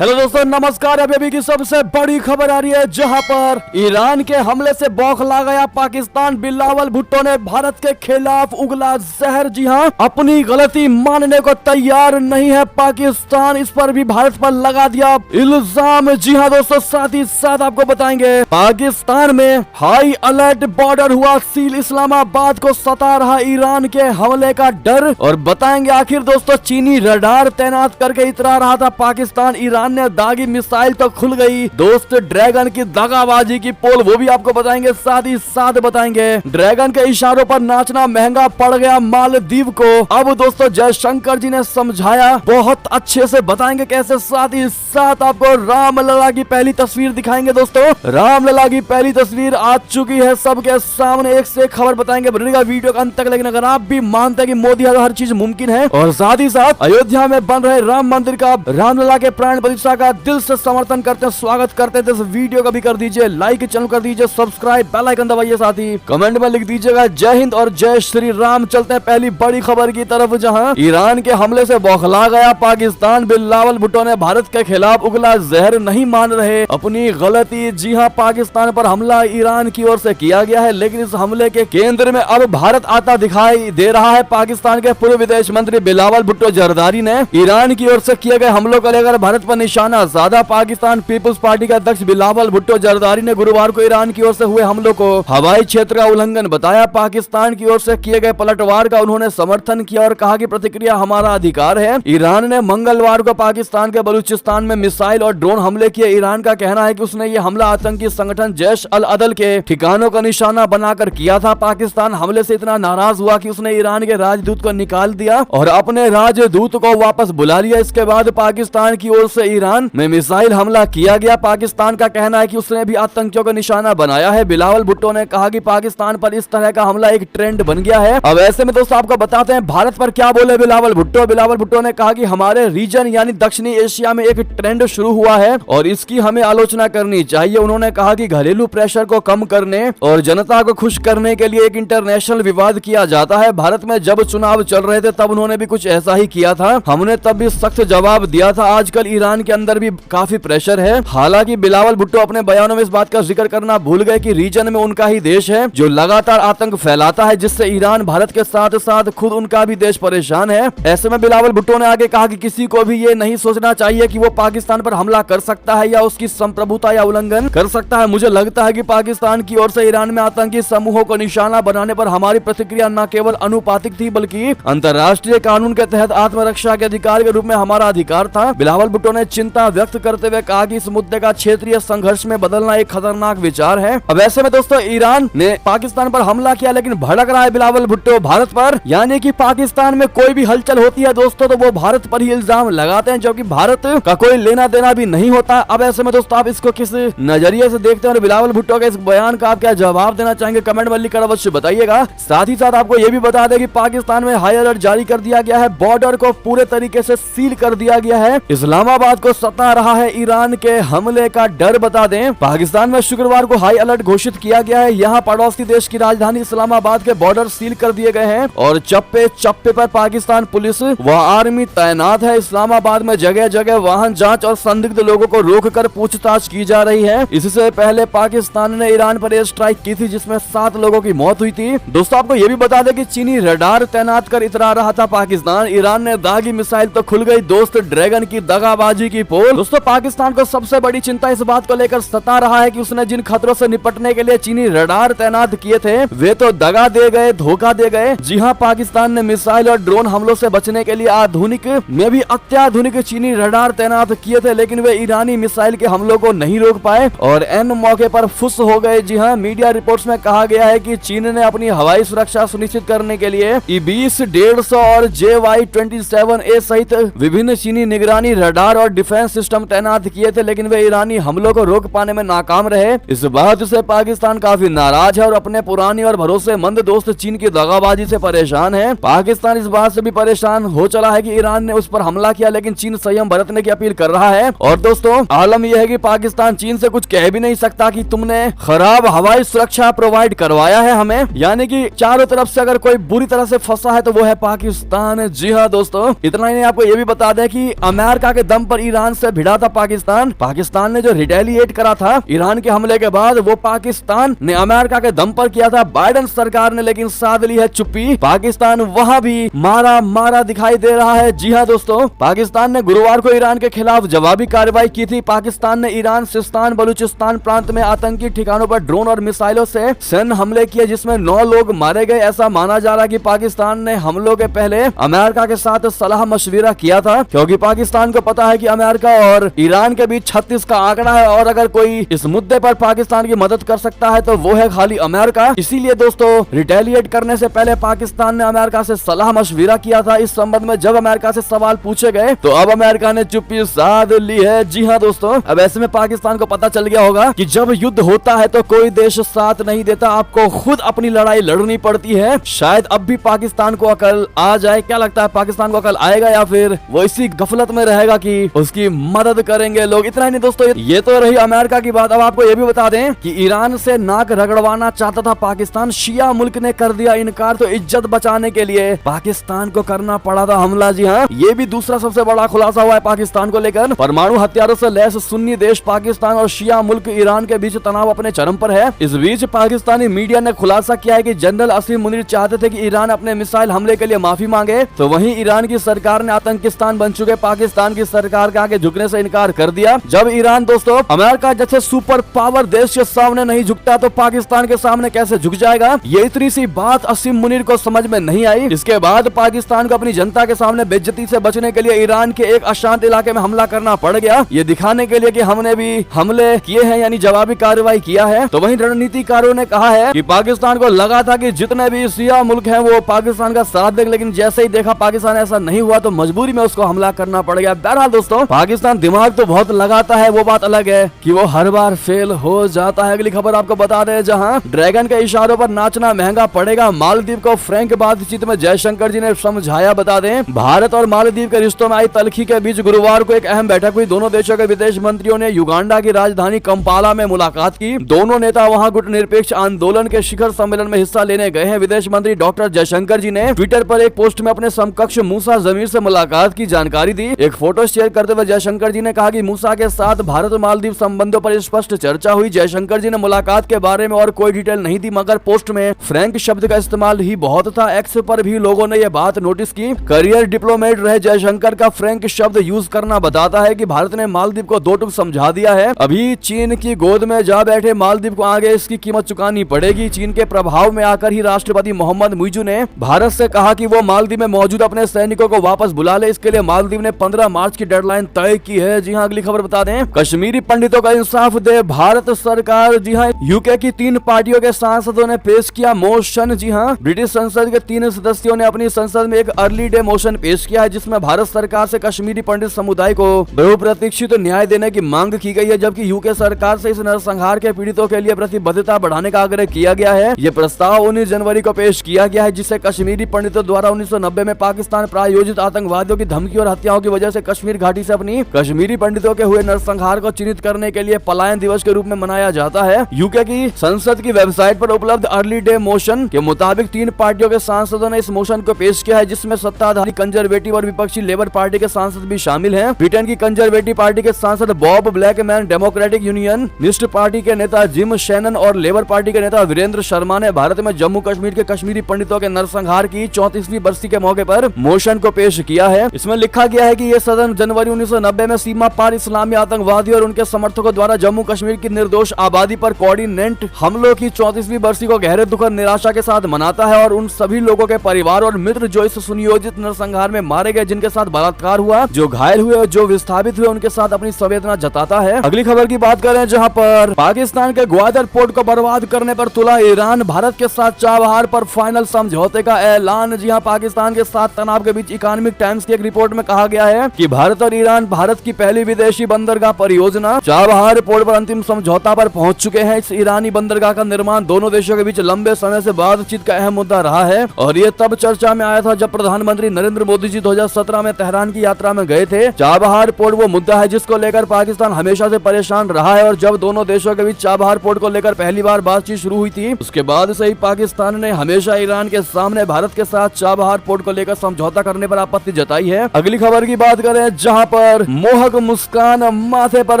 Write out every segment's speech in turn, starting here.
Hello दोस्तों, नमस्कार। अभी की सबसे बड़ी खबर आ रही है, जहां पर ईरान के हमले से बौखला गया पाकिस्तान। बिलावल भुट्टो ने भारत के खिलाफ उगला जहर। जी हां, अपनी गलती मानने को तैयार नहीं है पाकिस्तान। इस पर भी भारत पर लगा दिया इल्जाम। जी हां दोस्तों, साथ ही साथ आपको बताएंगे पाकिस्तान में हाई अलर्ट, बॉर्डर हुआ सील, इस्लामाबाद को सता रहा ईरान के हमले का डर। और बताएंगे आखिर दोस्तों, चीनी रडार तैनात करके इतरा रहा था पाकिस्तान, ईरान ने दागी मिसाइल तो खुल गई। दोस्त ड्रैगन की दगाबाजी की पोल, वो भी आपको बताएंगे। साथ ही साथ बताएंगे ड्रैगन के इशारों पर नाचना महंगा पड़ गया मालदीव को। अब दोस्तों जयशंकर जी ने समझाया, बहुत अच्छे से बताएंगे कैसे। साथ ही साथ आपको रामलला की पहली तस्वीर दिखाएंगे। दोस्तों रामलला की पहली तस्वीर आ चुकी है सबके सामने। एक से एक खबर बताएंगे, बनेगा वीडियो का अंत तक। लेकिन अगर आप भी मानते हैं कि मोदी हर चीज मुमकिन है, और साथ ही साथ अयोध्या में बन रहे राम मंदिर का, रामलला के प्राण प्रतिष्ठा का दिल से समर्थन करते हैं, स्वागत करते हैं, तो इस वीडियो का भी कर दीजिए लाइक, चैनल कर दीजिए सब्सक्राइब, बेल आइकन दबाइए। साथ ही कमेंट में लिख दीजिएगा जय हिंद और जय श्री राम। चलते हैं पहली बड़ी खबर की तरफ, जहां ईरान के हमले से बौखला गया पाकिस्तान। बिलावल भुट्टो ने भारत के खिलाफ उगला जहर, नहीं मान रहे अपनी गलती। जी हां, पाकिस्तान पर हमला ईरान की ओर से किया गया है, लेकिन इस हमले के केंद्र में अब भारत आता दिखाई दे रहा है। पाकिस्तान के पूर्व विदेश मंत्री बिलावल भुट्टो जरदारी ने ईरान की ओर से किए गए हमलों को लेकर भारत पर निशाना साधा। पाकिस्तान पीपुल्स पार्टी के अध्यक्ष बिलावल भुट्टो जरदारी ने गुरुवार को ईरान की ओर से हुए हमलों को हवाई क्षेत्र का उल्लंघन बताया। पाकिस्तान की ओर से किए गए पलटवार का उन्होंने समर्थन किया और कहा कि प्रतिक्रिया हमारा अधिकार है। ईरान ने मंगलवार को पाकिस्तान के बलूचिस्तान में मिसाइल और ड्रोन हमले किए। ईरान का कहना है कि उसने ये हमला आतंकी संगठन जैश अल अदल के ठिकानों का निशाना बनाकर किया था। पाकिस्तान हमले से इतना नाराज हुआ कि उसने ईरान के राजदूत को निकाल दिया और अपने राजदूत को वापस बुला लिया। इसके बाद पाकिस्तान की ओर से ईरान में मिसाइल हमला किया गया। पाकिस्तान का कहना है कि उसने भी आतंकियों का निशाना बनाया है। बिलावल भुट्टो ने कहा कि पाकिस्तान पर इस तरह का हमला एक ट्रेंड बन गया है। अब ऐसे में दोस्तों आपको बताते हैं भारत पर क्या बोले बिलावल भुट्टो। बिलावल भुट्टो ने कहा कि हमारे रीजन यानी दक्षिणी एशिया में एक ट्रेंड शुरू हुआ है और इसकी हमें आलोचना करनी चाहिए। उन्होंने कहा कि घरेलू प्रेशर को कम करने और जनता को खुश करने के लिए एक इंटरनेशनल विवाद किया जाता है। भारत में जब चुनाव चल रहे थे तब उन्होंने भी कुछ ऐसा ही किया था, हमने तब भी सख्त जवाब दिया था। आजकल ईरान के अंदर भी काफी प्रेशर है। हालांकि बिलावल भुट्टो अपने बयानों में इस बात का जिक्र करना भूल गए कि रीजन में उनका ही देश है जो लगातार आतंक फैलाता है, जिससे ईरान भारत के साथ साथ खुद उनका भी देश परेशान है। ऐसे में बिलावल भुट्टो ने आगे कहा कि किसी को भी ये नहीं सोचना चाहिए कि वो पाकिस्तान पर हमला कर सकता है या उसकी संप्रभुता या उल्लंघन कर सकता है। मुझे लगता है कि पाकिस्तान की ओर से ईरान में आतंकी समूहों को निशाना बनाने पर हमारी प्रतिक्रिया न केवल अनुपातिक थी बल्कि अंतर्राष्ट्रीय कानून के तहत आत्मरक्षा के अधिकार के रूप में हमारा अधिकार था। बिलावल भुट्टो ने चिंता व्यक्त करते हुए कहा कि इस मुद्दे का क्षेत्रीय संघर्ष में बदलना एक खतरनाक विचार है। अब ऐसे में दोस्तों ईरान ने पाकिस्तान पर हमला किया, लेकिन भड़क रहा है बिलावल भुट्टो भारत पर। यानी कि पाकिस्तान में कोई भी हलचल होती है दोस्तों तो वो भारत पर ही इल्जाम लगाते हैं, जो कि भारत का कोई लेना देना भी नहीं होता। अब ऐसे में दोस्तों आप इसको किस नजरिए से देखते हैं और बिलावल भुट्टो के इस बयान का आप क्या जवाब देना चाहेंगे, कमेंट में लिखकर अवश्य बताइएगा। साथ ही साथ आपको ये भी बता दें कि पाकिस्तान में हाई अलर्ट जारी कर दिया गया है, बॉर्डर को पूरे तरीके से सील कर दिया गया है। इस्लामाबाद को सता रहा है ईरान के हमले का डर। बता दें पाकिस्तान में शुक्रवार को हाई अलर्ट घोषित किया गया है। यहाँ पड़ोसी देश की राजधानी इस्लामाबाद के बॉर्डर सील कर दिए गए हैं और चप्पे चप्पे पर पाकिस्तान पुलिस व आर्मी तैनात है। इस्लामाबाद में जगह जगह वाहन जांच और संदिग्ध लोगों को रोककर पूछताछ की जा रही है। इससे पहले पाकिस्तान ने ईरान पर एयर स्ट्राइक की थी जिसमें 7 लोगों की मौत हुई थी। दोस्तों आपको ये भी बता दें कि चीनी रडार तैनात कर इतरा रहा था पाकिस्तान। ईरान ने दागी मिसाइल तो खुल गई, दोस्त ड्रैगन की दगाबाजी की पोल। दोस्तों पाकिस्तान को सबसे बड़ी चिंता इस बात को लेकर सता रहा है कि उसने जिन खतरों से निपटने के लिए चीनी रडार तैनात किए थे वे तो दगा दे गए, धोखा दे गए। जी हां, पाकिस्तान ने मिसाइल और ड्रोन हमलों से बचने के लिए आधुनिक में भी अत्याधुनिक चीनी रडार तैनात किए थे, लेकिन वे ईरानी मिसाइल के हमलों को नहीं रोक पाए और एन मौके पर फुस हो गए। जी हां, मीडिया रिपोर्ट्स में कहा गया है कि चीन ने अपनी हवाई सुरक्षा सुनिश्चित करने के लिए E-20, 150 और JY-27A सहित विभिन्न चीनी निगरानी रडार और डिफेंस सिस्टम तैनात किए थे, लेकिन वे ईरानी हमलों को रोक पाने में नाकाम रहे। इस बात से पाकिस्तान काफी नाराज है और अपने पुरानी और भरोसेमंद दोस्त चीन की दगाबाजी से परेशान है। पाकिस्तान इस बात से भी परेशान हो चला है कि ईरान ने उस पर हमला किया, लेकिन चीन संयम बरतने की अपील कर रहा है। और दोस्तों आलम यह है कि पाकिस्तान चीन से कुछ कह भी नहीं सकता कि तुमने खराब हवाई सुरक्षा प्रोवाइड करवाया है हमें। यानी कि चारों तरफ से अगर कोई बुरी तरह से फंसा है तो वो है पाकिस्तान। जी हाँ दोस्तों, इतना ही नहीं, आपको ये भी बता दें कि अमेरिका के दम पर ईरान से भिड़ा था पाकिस्तान ने जो रिटेलिएट करा था ईरान के हमले के बाद, वो पाकिस्तान ने अमेरिका के दम पर किया था। बाइडेन सरकार ने लेकिन साध ली है चुप्पी, पाकिस्तान वहां भी मारा दिखाई दे रहा है। जी हाँ दोस्तों, पाकिस्तान ने गुरुवार को ईरान के खिलाफ जवाबी कार्रवाई की थी। पाकिस्तान ने ईरान, सिस्तान, बलूचिस्तान प्रांत में आतंकी ठिकानों पर ड्रोन और मिसाइलों से सैन्य हमले किए, जिसमें 9 लोग मारे गए। ऐसा माना जा रहा है कि पाकिस्तान ने हमलों के पहले अमेरिका के साथ सलाह मशविरा किया था, क्योंकि पाकिस्तान को पता है कि अमेरिका और ईरान के बीच 36 का आंकड़ा है, और अगर कोई इस मुद्दे पर पाकिस्तान की मदद कर सकता है तो वो है खाली अमेरिका। इसीलिए दोस्तों, रिटेलिएट करने से पहले पाकिस्तान ने अमेरिका से सलाह मशविरा किया था। इस संबंध में जब अमेरिका से सवाल पूछे गए तो अब अमेरिका ने चुप्पी साध ली है। जी हाँ दोस्तों, अब ऐसे में पाकिस्तान को पता चल गया होगा कि जब युद्ध होता है तो कोई देश साथ नहीं देता, आपको खुद अपनी लड़ाई लड़नी पड़ती है। शायद अब भी पाकिस्तान को अकल आ जाए। क्या लगता है, पाकिस्तान को अकल आएगा या फिर वो इसी गफलत में रहेगा कि उसकी मदद करेंगे लोग? इतना ही नहीं दोस्तों, ये तो रही अमेरिका की बात। अब आपको ये भी बता दें कि ईरान से नाक रगड़वाना चाहता था पाकिस्तान, शिया मुल्क ने कर दिया इनकार, तो इज्जत बचाने के लिए पाकिस्तान को करना पड़ा था हमला। जी हाँ, ये भी दूसरा सबसे बड़ा खुलासा हुआ है पाकिस्तान को लेकर। परमाणु हथियारों से लैस सुन्नी देश पाकिस्तान और शिया मुल्क ईरान के बीच तनाव अपने चरम पर है। इस बीच पाकिस्तानी मीडिया ने खुलासा किया है कि जनरल असीम मुनीर चाहते थे कि ईरान अपने मिसाइल हमले के लिए माफी मांगे, तो वहीं ईरान की सरकार ने आतंकिस्तान बन चुके पाकिस्तान की सरकार के आगे झुकने से इनकार कर दिया। जब ईरान दोस्तों अमेरिका जैसे सुपर पावर देश के सामने नहीं झुकता तो पाकिस्तान के सामने कैसे झुक जाएगा? ये इतनी सी बात असीम मुनीर को समझ में नहीं आई। इसके बाद पाकिस्तान को अपनी जनता के सामने बेइज्जती से बचने के लिए ईरान के एक अशांत इलाके में हमला करना पड़ गया, ये दिखाने के लिए कि हमने भी हमले किए हैं, यानी जवाबी कार्रवाई किया है। तो वहीं रणनीतिकारों ने कहा है कि पाकिस्तान को लगा था कि जितने भी शिया मुल्क हैं वो पाकिस्तान का साथ देंगे, लेकिन जैसे ही देखा पाकिस्तान ऐसा नहीं हुआ तो मजबूरी में उसको हमला करना पड़ गया। बहरहाल दोस्तों, पाकिस्तान दिमाग तो बहुत लगाता है, वो बात अलग है कि वो हर बार फेल हो जाता है। अगली खबर आपको बता दें, जहां ड्रैगन के इशारों पर नाचना महंगा पड़ेगा, मालदीव को फ्रैंक बातचीत में जयशंकर जी ने समझाया। बता दें, भारत और मालदीव के रिश्तों में आई तल्खी के बीच गुरुवार को एक अहम बैठक हुई। दोनों देशों के विदेश मंत्रियों ने युगांडा की राजधानी कंपाला में मुलाकात की। दोनों नेता वहां गुटनिरपेक्ष आंदोलन के शिखर सम्मेलन में हिस्सा लेने गए हैं। विदेश मंत्री डॉक्टर जयशंकर जी ने ट्विटर पर एक पोस्ट में अपने समकक्ष मूसा जमीर से मुलाकात की जानकारी दी। एक फोटो शेयर करते हुए जयशंकर जी ने कहा कि मूसा के साथ भारत मालदीव संबंधों पर स्पष्ट चर्चा हुई। जयशंकर जी ने मुलाकात के बारे में और कोई डिटेल नहीं दी, मगर पोस्ट में फ्रैंक शब्द का इस्तेमाल ही बहुत था। एक्स पर भी लोगों ने यह बात नोटिस की। करियर डिप्लोमेट रहे जयशंकर का फ्रैंक शब्द यूज करना बताता है कि भारत ने मालदीव को दो टुक समझा दिया है। अभी चीन की गोद में जा बैठे मालदीव को आगे इसकी कीमत चुकानी पड़ेगी। चीन के प्रभाव में आकर ही राष्ट्रपति मोहम्मद मुइजू ने भारत से कहा कि वो मालदीव में मौजूद अपने सैनिकों को वापस बुला ले। इसके लिए मालदीव ने 15 मार्च की डेडलाइन तय की है। जी हाँ, अगली खबर बता दें, कश्मीरी पंडितों का इंसाफ दे भारत सरकार। जी हाँ, यूके की 3 पार्टियों के सांसदों ने पेश किया मोशन। जी हाँ, ब्रिटिश संसद के 3 सदस्यों ने अपनी संसद में एक अर्ली डे मोशन पेश किया है, जिसमें भारत सरकार से कश्मीरी पंडित समुदाय को बहुप्रतीक्षित न्याय देने की मांग की गई है, जबकि यूके सरकार से इस नरसंहार के पीड़ितों के लिए प्रतिबद्धता बढ़ाने का आग्रह किया गया है। ये प्रस्ताव 19 जनवरी को पेश किया गया है, जिसे कश्मीरी पंडितों द्वारा 1990 में पाकिस्तान प्रायोजित आतंकवादियों की धमकी और हत्याओं की वजह से कश्मीर घाटी से अपनी कश्मीरी पंडितों के हुए नरसंहार को चिन्हित करने के लिए पलायन दिवस के रूप में मनाया जाता है। यूके की संसद की वेबसाइट पर उपलब्ध अर्ली डे मोशन के मुताबिक 3 पार्टियों के सांसदों ने इस मोशन को पेश किया है, जिसमें सत्ताधारी कंजर्वेटिव और विपक्षी लेबर पार्टी के सांसद भी शामिल हैं। ब्रिटेन की कंजर्वेटिव पार्टी के सांसद Bob Blackman, Democratic Unionist party के नेता जिम शैनन और लेबर पार्टी के नेता वीरेंद्र शर्मा ने भारत में जम्मू कश्मीर के कश्मीरी पंडितों के नरसंहार की 34वीं बरसी के मौके पर मोशन को पेश किया है। इसमें लिखा गया है कि यह सदन जनवरी 1990 में सीमा पार इस्लामी आतंकवादी और उनके समर्थकों द्वारा जम्मू कश्मीर की निर्दोष आबादी पर कोऑर्डिनेट हमलों की 34वीं बरसी को गहरे दुख और निराशा के साथ मनाता है, और उन सभी लोगों के परिवार और मित्र जो इस सुनियोजित नरसंहार में मारे गए, जिनके साथ बलात्कार हुआ, जो घायल हुए और जो विस्थापित हुए, उनके साथ अपनी संवेदना जताता है। अगली खबर की बात करें, जहां पर पाकिस्तान के ग्वादर पोर्ट को बर्बाद करने पर तुला ईरान, भारत के साथ चाबहार पर फाइनल समझौते का ऐलान। जी हां, पाकिस्तान के साथ तनाव के बीच इकोनॉमिक टाइम्स की एक रिपोर्ट में कहा गया है कि भारत और ईरान भारत की पहली विदेशी बंदरगाह परियोजना चाबहार पोर्ट पर अंतिम समझौता पर पहुंच चुके हैं। इस ईरानी बंदरगाह का निर्माण दोनों देशों के बीच लंबे समय से बातचीत का अहम मुद्दा रहा है, और ये तब चर्चा में आया था जब प्रधानमंत्री नरेंद्र मोदी जी 2017 में तेहरान की यात्रा में गए थे। चाबहार पोर्ट वो मुद्दा है जिसको लेकर पाकिस्तान हमेशा से परेशान रहा है, और जब दोनों देशों के बीच चाबहार पोर्ट को लेकर पहली बार बातचीत शुरू हुई थी, उसके बाद से ही पाकिस्तान ने हमेशा ईरान के सामने भारत के साथ चाबहार पोर्ट को लेकर समझौता करने पर आपत्ति जताई है। अगली खबर की बात करें, जहां पर मोहक मुस्कान, माथे पर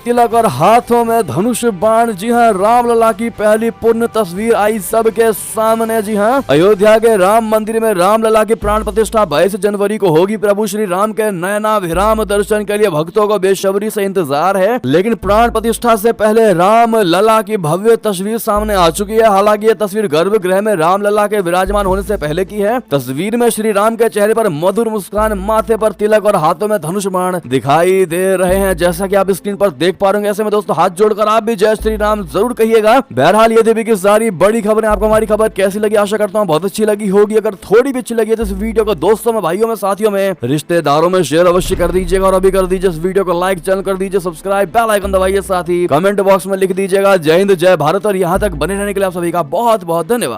तिलक और हाथों में धनुष बाण। जी हाँ, रामलला की पहली पूर्ण तस्वीर आई सबके सामने। जी हाँ, अयोध्या के राम मंदिर में रामलला की प्राण प्रतिष्ठा 22 जनवरी को होगी। प्रभु श्री राम के नयनाभिराम दर्शन के लिए भक्तों को बेसब्री से इंतजार है, लेकिन प्राण प्रतिष्ठा से पहले राम लला की भव्य तस्वीर सामने आ चुकी है। हालांकि यह तस्वीर गर्भगृह में रामलला के विराजमान होने से पहले की है। तस्वीर में श्री राम के चेहरे पर मधुर मुस्कान, माथे पर तिलक और हाथों में धनुष बाण दिखाई दे रहे हैं, जैसा कि आप स्क्रीन पर देख पा रहे हैं। ऐसे में दोस्तों हाथ जोड़कर आप भी जय श्री राम जरूर कहिएगा। बहरहाल ये देवी की सारी बड़ी खबरें, आपको हमारी खबर कैसी लगी आशा करता हूँ बहुत अच्छी लगी होगी। अगर थोड़ी भी अच्छी लगी है तो इस वीडियो को दोस्तों में, भाइयों में, साथियों में, रिश्तेदारों में शेयर अवश्य कर दीजिएगा। और अभी कर दीजिए इस वीडियो को लाइक, चैनल कर दीजिए सब्सक्राइब, बेल आइकन दबाइए, साथ ही कमेंट बॉक्स में लिख दीजिएगा जय हिंद जय भारत। और यहाँ तक बने रहने के लिए आप सभी का बहुत बहुत धन्यवाद।